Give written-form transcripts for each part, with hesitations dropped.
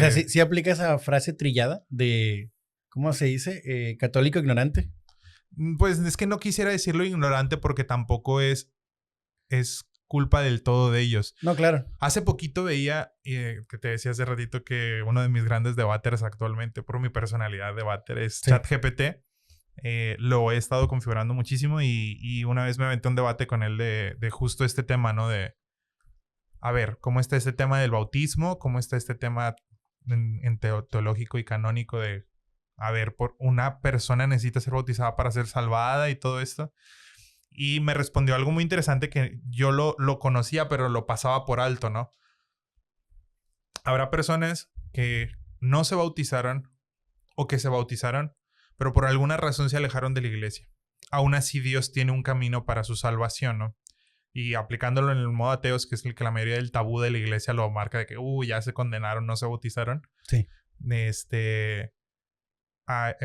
O sea, sí aplica esa frase trillada de, ¿cómo se dice? Católico ignorante. Pues es que no quisiera decirlo ignorante porque tampoco es culpa del todo de ellos. No, claro. Hace poquito veía, que te decía hace ratito que uno de mis grandes debaters actualmente, por mi personalidad debater, es Sí. ChatGPT. Lo he estado configurando muchísimo y una vez me aventé un debate con él de justo este tema, ¿no? De, a ver, ¿cómo está este tema del bautismo? ¿Cómo está este tema teológico y canónico de, a ver, por una persona necesita ser bautizada para ser salvada y todo esto? Y me respondió algo muy interesante que yo lo conocía, pero lo pasaba por alto, ¿no? Habrá personas que no se bautizaron o que se bautizaron, pero por alguna razón se alejaron de la iglesia. Aún así, Dios tiene un camino para su salvación, ¿no? Y aplicándolo en el modo ateos, que es el que la mayoría del tabú de la iglesia lo marca de que, ya se condenaron, no se bautizaron. Sí.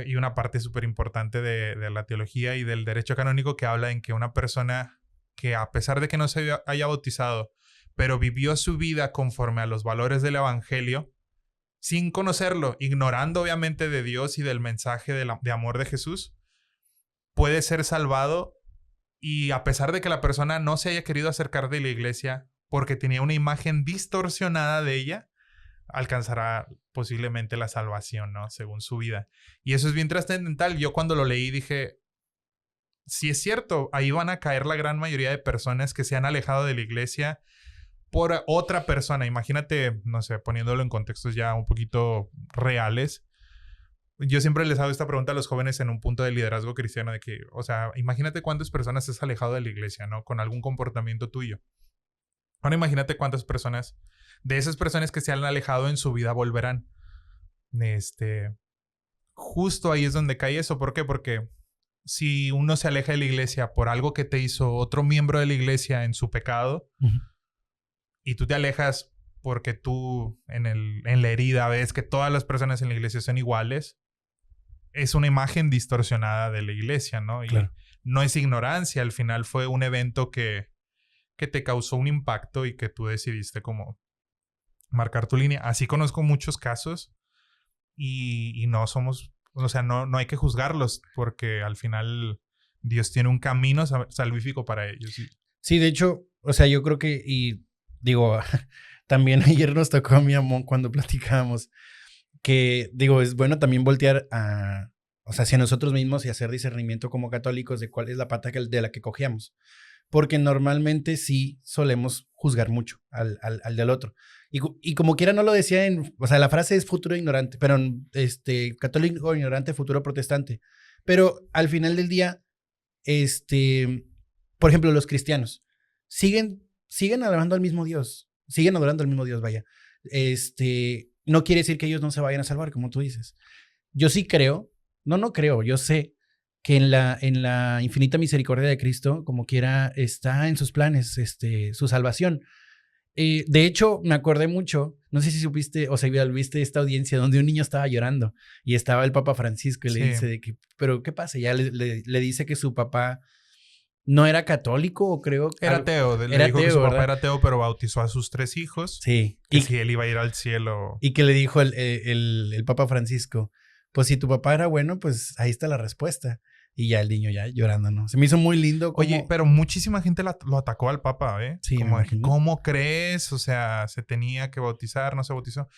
Y una parte súper importante de la teología y del derecho canónico que habla en que una persona que a pesar de que no se haya bautizado, pero vivió su vida conforme a los valores del evangelio, sin conocerlo, ignorando obviamente de Dios y del mensaje de amor de Jesús, puede ser salvado. Y a pesar de que la persona no se haya querido acercar de la iglesia porque tenía una imagen distorsionada de ella, alcanzará posiblemente la salvación, ¿no? Según su vida. Y eso es bien trascendental. Yo cuando lo leí dije, sí es cierto, ahí van a caer la gran mayoría de personas que se han alejado de la iglesia por otra persona. Imagínate, no sé, poniéndolo en contextos ya un poquito reales. Yo siempre les hago esta pregunta a los jóvenes en un punto de liderazgo cristiano de que, o sea, imagínate cuántas personas has alejado de la iglesia, ¿no? Con algún comportamiento tuyo. Ahora imagínate cuántas personas, de esas personas que se han alejado en su vida, volverán. Justo ahí es donde cae eso. ¿Por qué? Porque si uno se aleja de la iglesia por algo que te hizo otro miembro de la iglesia en su pecado, y tú te alejas porque tú en la herida ves que todas las personas en la iglesia son iguales, es una imagen distorsionada de la iglesia, ¿no? Y claro. No es ignorancia, al final fue un evento que te causó un impacto y que tú decidiste como marcar tu línea. Así conozco muchos casos y no somos, o sea, no hay que juzgarlos porque al final Dios tiene un camino salvífico para ellos. Sí, de hecho, o sea, yo creo que, y digo, también ayer nos tocó a mi amor cuando platicábamos, que digo, es bueno también voltear o sea, hacia nosotros mismos y hacer discernimiento como católicos de cuál es la pata de la que cogíamos. Porque normalmente sí solemos juzgar mucho al del otro. Y como quiera no lo decía o sea, la frase es futuro ignorante, pero católico ignorante, futuro protestante. Pero al final del día, por ejemplo, los cristianos siguen adorando al mismo Dios, vaya. No quiere decir que ellos no se vayan a salvar, como tú dices. Yo sí creo, no creo, yo sé que en la infinita misericordia de Cristo, como quiera, está en sus planes, su salvación. De hecho, me acordé mucho, no sé si supiste o viste esta audiencia donde un niño estaba llorando y estaba el Papa Francisco y le dice de que, pero ¿qué pasa? Ya le dice que su papá no era católico o creo que... Era ateo, le dijo que su papá era ateo, pero bautizó a sus 3 hijos. Sí. Que si él iba a ir al cielo. Y que le dijo el Papa Francisco, pues si tu papá era bueno, pues ahí está la respuesta. Y ya el niño ya llorando, ¿no? Se me hizo muy lindo. Oye, pero muchísima gente lo atacó al Papa, ¿eh? Sí, como, ¿cómo crees? O sea, se tenía que bautizar, no se bautizó.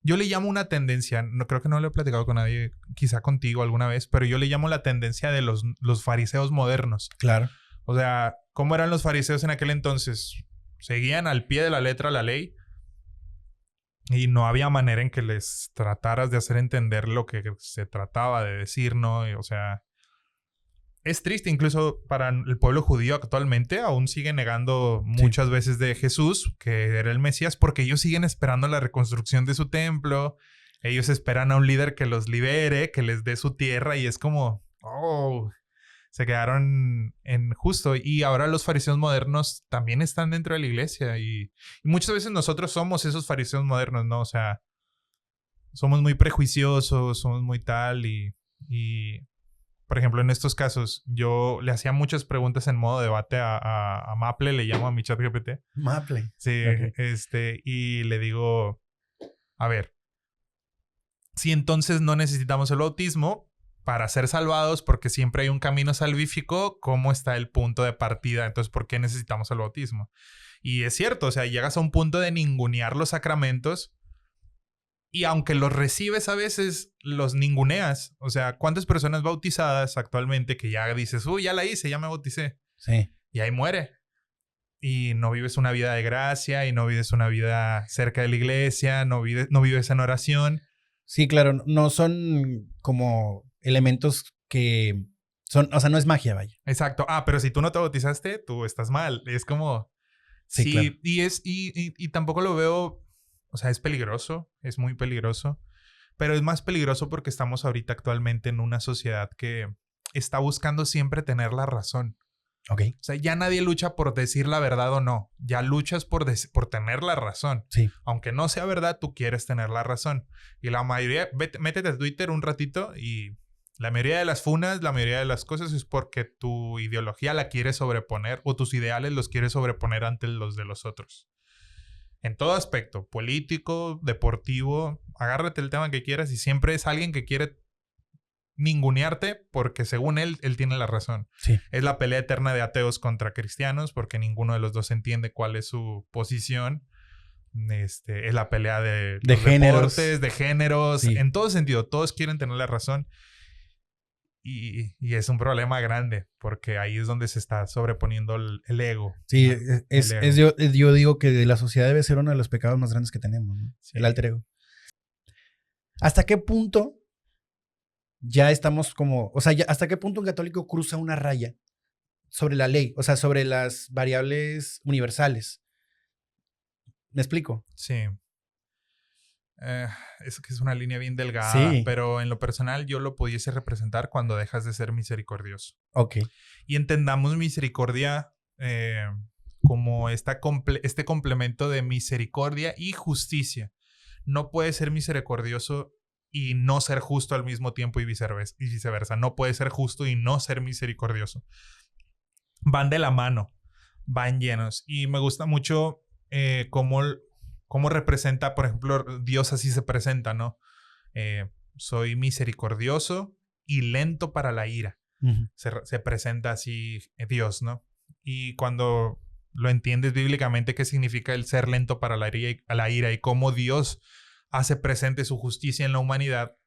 Yo le llamo una tendencia, no creo que no lo he platicado con nadie, quizá contigo alguna vez, pero yo le llamo la tendencia de los fariseos modernos. Claro. O sea, ¿cómo eran los fariseos en aquel entonces? Seguían al pie de la letra la ley y no había manera en que les trataras de hacer entender lo que se trataba de decir, ¿no? O sea, es triste incluso para el pueblo judío actualmente, aún sigue negando muchas veces de Jesús, que era el Mesías, porque ellos siguen esperando la reconstrucción de su templo. Ellos esperan a un líder que los libere, que les dé su tierra y es como, se quedaron en justo. Y ahora los fariseos modernos también están dentro de la iglesia y muchas veces nosotros somos esos fariseos modernos, ¿no? O sea, somos muy prejuiciosos, somos muy tal y por ejemplo, en estos casos, yo le hacía muchas preguntas en modo debate a Maple, le llamo a mi ChatGPT. Maple. Sí, Okay. y le digo, A ver, si entonces no necesitamos el bautismo para ser salvados porque siempre hay un camino salvífico, ¿cómo está el punto de partida? Entonces, ¿por qué necesitamos el bautismo? Y es cierto, o sea, llegas a un punto de ningunear los sacramentos y aunque los recibes a veces, los ninguneas. O sea, ¿cuántas personas bautizadas actualmente que ya dices, uy, ya la hice, ya me bauticé? Sí. Y ahí muere. Y no vives una vida de gracia y no vives una vida cerca de la iglesia, no vives en oración. Sí, claro, no son como elementos que son, o sea, no es magia, vaya. Exacto. Ah, pero si tú no te bautizaste, tú estás mal. Es como... Sí, claro. Y tampoco lo veo... O sea, es peligroso, es muy peligroso. Pero es más peligroso porque estamos ahorita actualmente en una sociedad que está buscando siempre tener la razón. Ok. O sea, ya nadie lucha por decir la verdad o no. Ya luchas por tener la razón. Sí. Aunque no sea verdad, tú quieres tener la razón. Y la mayoría... Métete a Twitter un ratito y la mayoría de las funas, la mayoría de las cosas es porque tu ideología la quieres sobreponer o tus ideales los quieres sobreponer ante los de los otros. En todo aspecto, político, deportivo, agárrate el tema que quieras y siempre es alguien que quiere ningunearte porque según él tiene la razón. Sí. Es la pelea eterna de ateos contra cristianos porque ninguno de los dos entiende cuál es su posición. Es la pelea de los géneros. deportes, de géneros, Sí. en todo sentido, todos quieren tener la razón. Y es un problema grande porque ahí es donde se está sobreponiendo el ego. Sí, ¿no? yo digo que la sociedad debe ser uno de los pecados más grandes que tenemos, ¿no? Sí. El alter ego. ¿Hasta qué punto ya estamos como, o sea, hasta qué punto un católico cruza una raya sobre la ley, o sea, sobre las variables universales? ¿Me explico? Sí. Es que es una línea bien delgada, Sí. pero en lo personal yo lo pudiese representar cuando dejas de ser misericordioso. Ok. Y entendamos misericordia como este complemento de misericordia y justicia. No puedes ser misericordioso y no ser justo al mismo tiempo y viceversa. No puedes ser justo y no ser misericordioso. Van de la mano, van llenos. Y me gusta mucho cómo representa, por ejemplo, Dios así se presenta, ¿no? Soy misericordioso y lento para la ira. Uh-huh. Se presenta así Dios, ¿no? Y cuando lo entiendes bíblicamente, qué significa el ser lento para la ira y cómo Dios hace presente su justicia en la humanidad,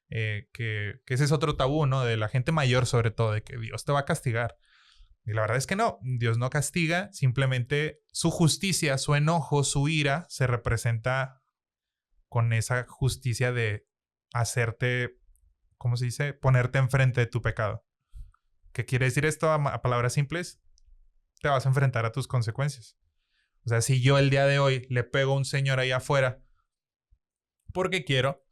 que ese es otro tabú, ¿no? De la gente mayor sobre todo, de que Dios te va a castigar. Y la verdad es que no, Dios no castiga, simplemente su justicia, su enojo, su ira se representa con esa justicia de hacerte, ¿cómo se dice? Ponerte enfrente de tu pecado. ¿Qué quiere decir esto a palabras simples? Te vas a enfrentar a tus consecuencias. O sea, si yo el día de hoy le pego a un señor ahí afuera porque quiero,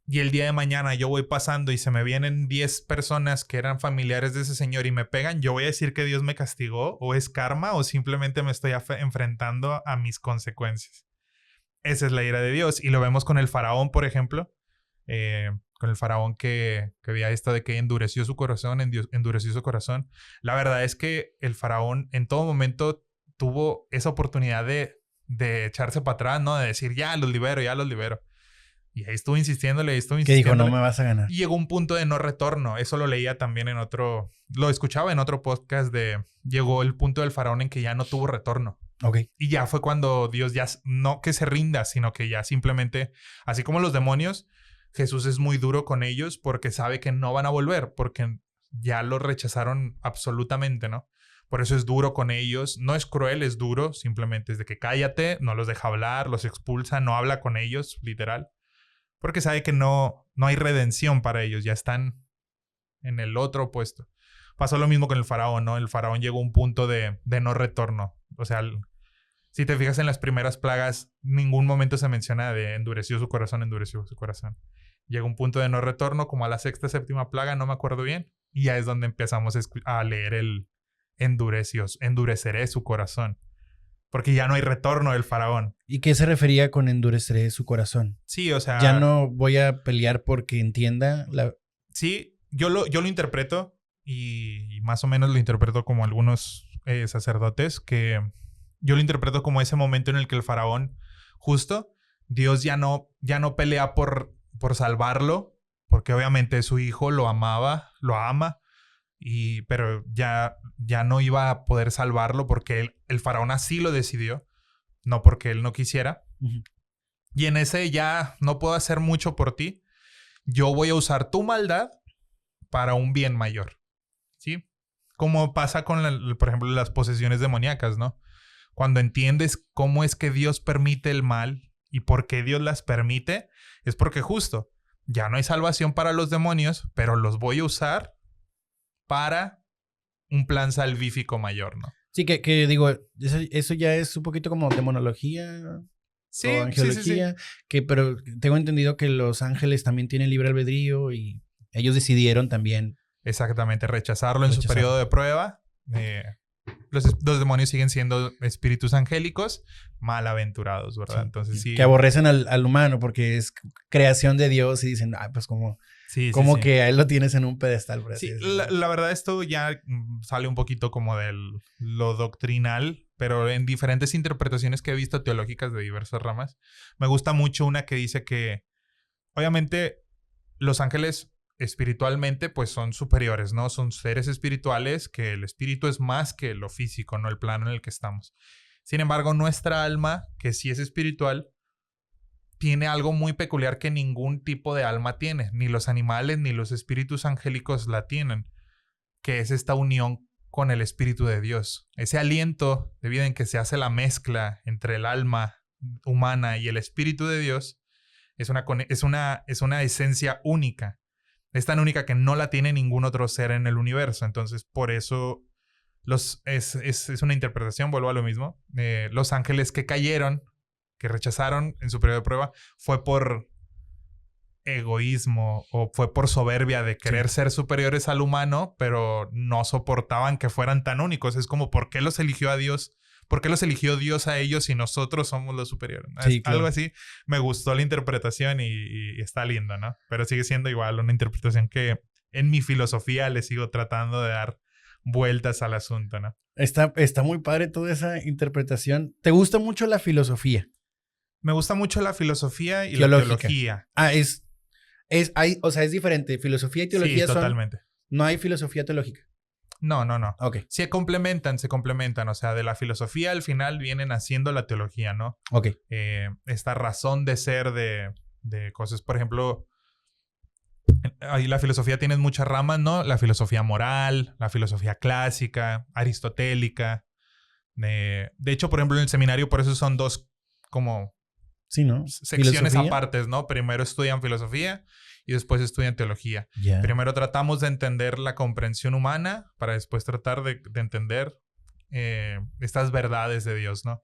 y el día de mañana yo voy pasando y se me vienen 10 personas que eran familiares de ese señor y me pegan, ¿yo voy a decir que Dios me castigó? ¿O es karma? ¿O simplemente me estoy enfrentando a mis consecuencias? Esa es la ira de Dios. Y lo vemos con el faraón, por ejemplo. Con el faraón que veía esto de que endureció su corazón, endureció su corazón. La verdad es que el faraón en todo momento tuvo esa oportunidad de echarse para atrás, ¿no? De decir, ya los libero, ya los libero. Y ahí estuvo insistiéndole, Que dijo, no me vas a ganar. Y llegó un punto de no retorno. Eso lo leía también lo escuchaba en otro podcast llegó el punto del faraón en que ya no tuvo retorno. Ok. Y ya fue cuando Dios ya, no que se rinda, sino que ya simplemente, así como los demonios, Jesús es muy duro con ellos porque sabe que no van a volver, porque ya lo rechazaron absolutamente, ¿no? Por eso es duro con ellos. No es cruel, es duro. Simplemente es de que cállate, no los deja hablar, los expulsa, no habla con ellos, literal. Porque sabe que no hay redención para ellos. Ya están en el otro puesto. Pasó lo mismo con el faraón, ¿no? El faraón llegó a un punto de no retorno. O sea, si te fijas en las primeras plagas, ningún momento se menciona de endureció su corazón, endureció su corazón. Llega un punto de no retorno, como a la sexta, séptima plaga, no me acuerdo bien. Y ya es donde empezamos a leer el endureceré su corazón. Porque ya no hay retorno del faraón. ¿Y qué se refería con endureceré su corazón? Sí, o sea... Ya no voy a pelear porque entienda la... Sí, yo lo interpreto y más o menos lo interpreto como algunos sacerdotes, que yo lo interpreto como ese momento en el que el faraón justo Dios ya no pelea por salvarlo, porque obviamente su hijo lo amaba, lo ama, pero ya no iba a poder salvarlo porque el faraón así lo decidió, no porque él no quisiera. Ujú. Y en ese ya no puedo hacer mucho por ti. Yo voy a usar tu maldad para un bien mayor, ¿sí? Como pasa con, por ejemplo, las posesiones demoníacas, ¿no? Cuando entiendes cómo es que Dios permite el mal y por qué Dios las permite, es porque justo ya no hay salvación para los demonios, pero los voy a usar para un plan salvífico mayor, ¿no? Sí, que digo, eso ya es un poquito como demonología Sí, o angelología, pero tengo entendido que los ángeles también tienen libre albedrío y ellos decidieron también. Exactamente, rechazarlo en su periodo de prueba. Los demonios siguen siendo espíritus angélicos malaventurados, ¿verdad? Sí, Entonces sí. Que aborrecen al humano porque es creación de Dios y dicen, pues como que a él lo tienes en un pedestal. Por así decirlo. La verdad esto ya sale un poquito como de lo doctrinal, pero en diferentes interpretaciones que he visto teológicas de diversas ramas, me gusta mucho una que dice que obviamente los ángeles espiritualmente pues son superiores, ¿no? Son seres espirituales que el espíritu es más que lo físico, no el plano en el que estamos. Sin embargo, nuestra alma, que sí es espiritual, tiene algo muy peculiar que ningún tipo de alma tiene. Ni los animales ni los espíritus angélicos la tienen, que es esta unión con el Espíritu de Dios. Ese aliento de vida en que se hace la mezcla entre el alma humana y el Espíritu de Dios es una esencia única. Es tan única que no la tiene ningún otro ser en el universo. Entonces, por eso es una interpretación, vuelvo a lo mismo. Los ángeles que cayeron, que rechazaron en su periodo de prueba, fue por egoísmo o fue por soberbia de querer ser superiores al humano, pero no soportaban que fueran tan únicos. Es como, ¿por qué los eligió a Dios? ¿Por qué los eligió Dios a ellos y nosotros somos los superiores? Sí, claro. Algo así. Me gustó la interpretación y está lindo, ¿no? Pero sigue siendo igual una interpretación que en mi filosofía le sigo tratando de dar vueltas al asunto, ¿no? Está muy padre toda esa interpretación. ¿Te gusta mucho la filosofía? Me gusta mucho la filosofía y la teología. O sea, es diferente. Filosofía y teología son... totalmente. No hay filosofía teológica. No. Ok. Se complementan. O sea, de la filosofía al final vienen haciendo la teología, ¿no? Ok. Esta razón de ser de cosas. Por ejemplo, ahí la filosofía tiene muchas ramas, ¿no? La filosofía moral, la filosofía clásica, aristotélica. De hecho, por ejemplo, en el seminario, por eso son dos como... Sí, ¿no? Secciones apartes, ¿no? Primero estudian filosofía y después estudian teología. Yeah. Primero tratamos de entender la comprensión humana para después tratar de entender estas verdades de Dios, ¿no?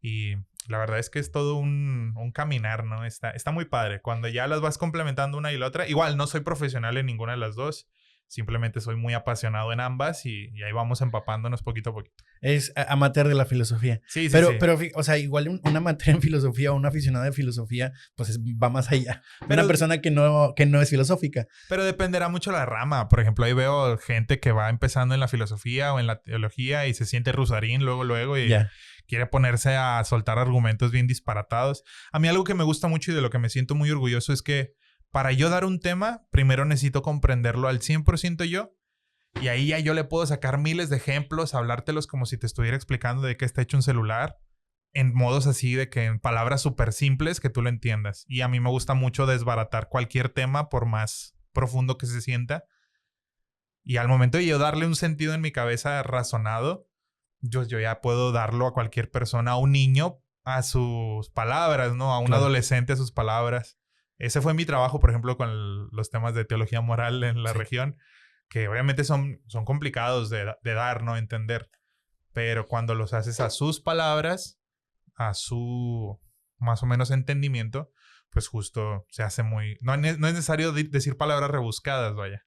Y la verdad es que es todo un caminar, ¿no? Está muy padre. Cuando ya las vas complementando una y la otra, igual no soy profesional en ninguna de las dos. Simplemente soy muy apasionado en ambas y ahí vamos empapándonos poquito a poquito. Es amateur de la filosofía. Sí. Pero, o sea, igual un amateur en filosofía o una aficionada de filosofía, pues va más allá. Pero, una persona que no es filosófica. Pero dependerá mucho la rama. Por ejemplo, ahí veo gente que va empezando en la filosofía o en la teología y se siente rusarín luego y quiere ponerse a soltar argumentos bien disparatados. A mí algo que me gusta mucho y de lo que me siento muy orgulloso es que para yo dar un tema, primero necesito comprenderlo al 100% yo. Y ahí ya yo le puedo sacar miles de ejemplos, hablártelos como si te estuviera explicando de qué está hecho un celular. En modos así de que en palabras súper simples que tú lo entiendas. Y a mí me gusta mucho desbaratar cualquier tema por más profundo que se sienta. Y al momento de yo darle un sentido en mi cabeza razonado, yo ya puedo darlo a cualquier persona, a un niño, a sus palabras, ¿no? A un adolescente, a sus palabras. Ese fue mi trabajo, por ejemplo, con los temas de teología moral en la región, que obviamente son complicados de dar, ¿no? Entender. Pero cuando los haces a sus palabras, a su más o menos entendimiento, pues justo se hace muy... No es necesario decir palabras rebuscadas, vaya.